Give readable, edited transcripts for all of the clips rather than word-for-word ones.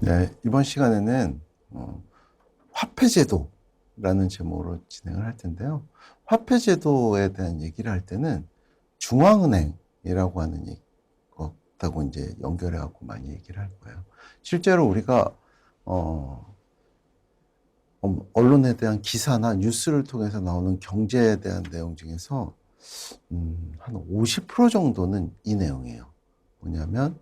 네, 이번 시간에는 화폐제도라는 제목으로 진행을 할 텐데요. 화폐제도에 대한 얘기를 할 때는 중앙은행이라고 하는 것하고 이제 연결해갖고 많이 얘기를 할 거예요. 실제로 우리가 언론에 대한 기사나 뉴스를 통해서 나오는 경제에 대한 내용 중에서 한 50% 정도는 이 내용이에요. 뭐냐면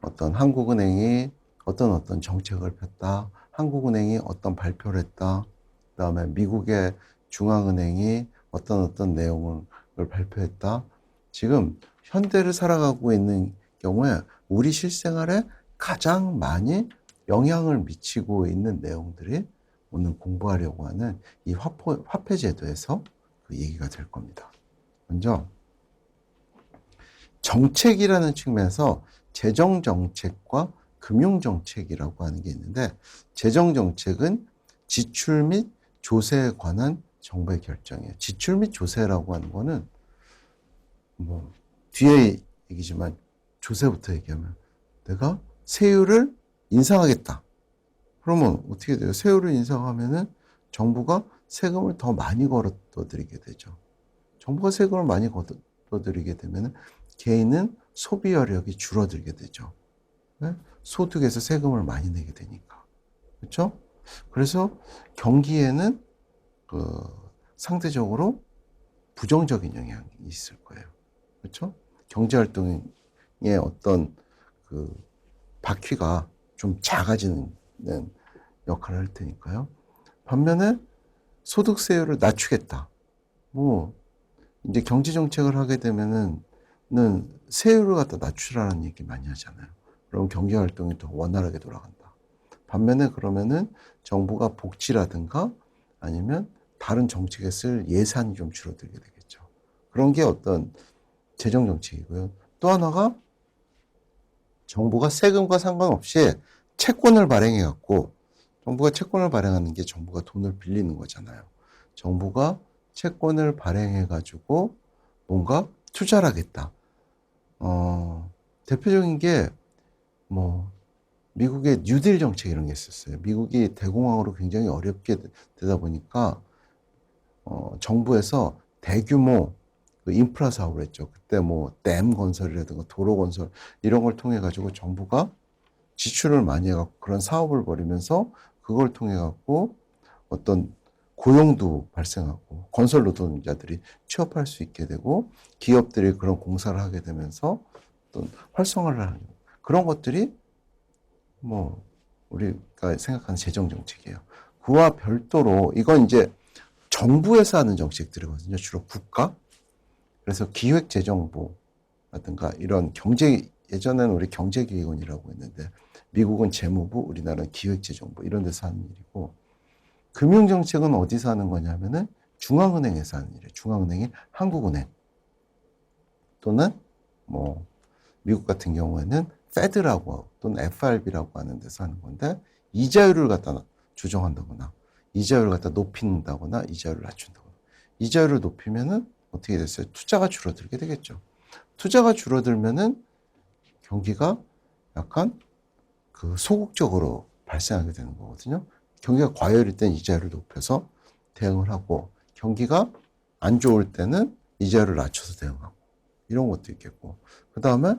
어떤 한국은행이 어떤 정책을 폈다. 한국은행이 어떤 발표를 했다. 그다음에 미국의 중앙은행이 어떤 내용을 발표했다. 지금 현대를 살아가고 있는 경우에 우리 실생활에 가장 많이 영향을 미치고 있는 내용들이 오늘 공부하려고 하는 이 화폐제도에서 그 얘기가 될 겁니다. 먼저 정책이라는 측면에서 재정정책과 금융정책이라고 하는 게 있는데, 재정정책은 지출 및 조세에 관한 정부의 결정이에요. 지출 및 조세라고 하는 거는 뭐 뒤에 얘기지만 조세부터 얘기하면 내가 세율을 인상하겠다. 그러면 어떻게 돼요? 세율을 인상하면은 정부가 세금을 더 많이 걸어드리게 되죠. 정부가 세금을 많이 걸어드리게 되면 개인은 소비 여력이 줄어들게 되죠. 네? 소득에서 세금을 많이 내게 되니까. 그렇죠? 그래서 경기에는 상대적으로 부정적인 영향이 있을 거예요. 그렇죠? 경제 활동의 어떤 그 바퀴가 좀 작아지는 역할을 할 테니까요. 반면에 소득세율을 낮추겠다. 뭐 이제 경제 정책을 하게 되면은 세율을 갖다 낮추라는 얘기 많이 하잖아요. 그럼 경제 활동이 더 원활하게 돌아간다. 반면에 그러면은 정부가 복지라든가 아니면 다른 정책에 쓸 예산이 좀 줄어들게 되겠죠. 그런 게 어떤 재정 정책이고요. 또 하나가 정부가 세금과 상관없이 채권을 발행해 갖고, 정부가 채권을 발행하는 게 정부가 돈을 빌리는 거잖아요. 정부가 채권을 발행해 가지고 뭔가 투자를 하겠다. 대표적인 게 뭐 미국의 뉴딜 정책 이런 게 있었어요. 미국이 대공황으로 굉장히 어렵게 되다 보니까 정부에서 대규모 그 인프라 사업을 했죠. 그때 뭐 댐 건설이라든가 도로 건설 이런 걸 통해 가지고 정부가 지출을 많이 해갖고 그런 사업을 벌이면서 그걸 통해 갖고 어떤 고용도 발생하고 건설 노동자들이 취업할 수 있게 되고 기업들이 그런 공사를 하게 되면서 어떤 활성화를 하는 그런 것들이 뭐 우리가 생각하는 재정 정책이에요. 그와 별도로 이건 이제 정부에서 하는 정책들이거든요. 주로 국가. 그래서 기획재정부라든가 이런 경제, 예전에는 우리 경제기획원이라고 했는데 미국은 재무부, 우리나라는 기획재정부 이런 데서 하는 일이고, 금융정책은 어디서 하는 거냐면은 중앙은행에서 하는 일이에요. 중앙은행이 한국은행 또는 뭐 미국 같은 경우에는 페드라고 또는 FRB라고 하는 데서 하는 건데, 이자율을 갖다 조정한다거나 이자율을 갖다 높인다거나 이자율을 낮춘다거나, 이자율을 높이면은 어떻게 됐어요? 투자가 줄어들게 되겠죠. 투자가 줄어들면은 경기가 약간 그 소극적으로 발생하게 되는 거거든요. 경기가 과열일 땐 이자율을 높여서 대응을 하고, 경기가 안 좋을 때는 이자율을 낮춰서 대응하고, 이런 것도 있겠고, 그 다음에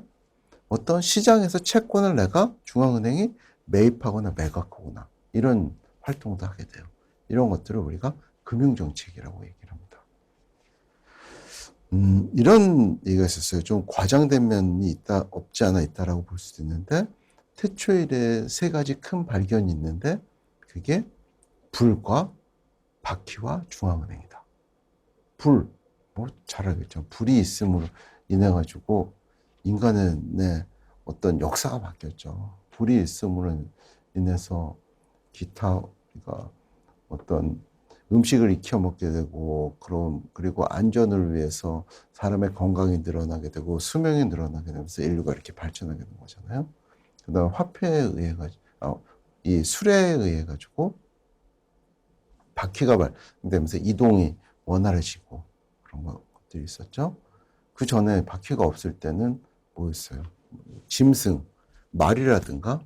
어떤 시장에서 채권을 내가 중앙은행이 매입하거나 매각하거나 이런 활동도 하게 돼요. 이런 것들을 우리가 금융정책이라고 얘기를 합니다. 이런 얘기가 있었어요. 좀 과장된 면이 있다, 없지 않아 있다라고 볼 수도 있는데, 태초일에 세 가지 큰 발견이 있는데, 그게 불과 바퀴와 중앙은행이다. 불, 뭐 잘 알겠죠. 불이 있음으로 인해 가지고 인간의 어떤 역사가 바뀌었죠. 불이 있음으로 인해서 기타 우리가 어떤 음식을 익혀 먹게 되고, 그리고 안전을 위해서 사람의 건강이 늘어나게 되고 수명이 늘어나게 되면서 인류가 이렇게 발전하게 된 거잖아요. 그다음 화폐에 의해 가지고, 이 수레에 의해 가지고 바퀴가 발생되면서 이동이 원활해지고 그런 것들이 있었죠. 그 전에 바퀴가 없을 때는 뭐였어요? 짐승, 말이라든가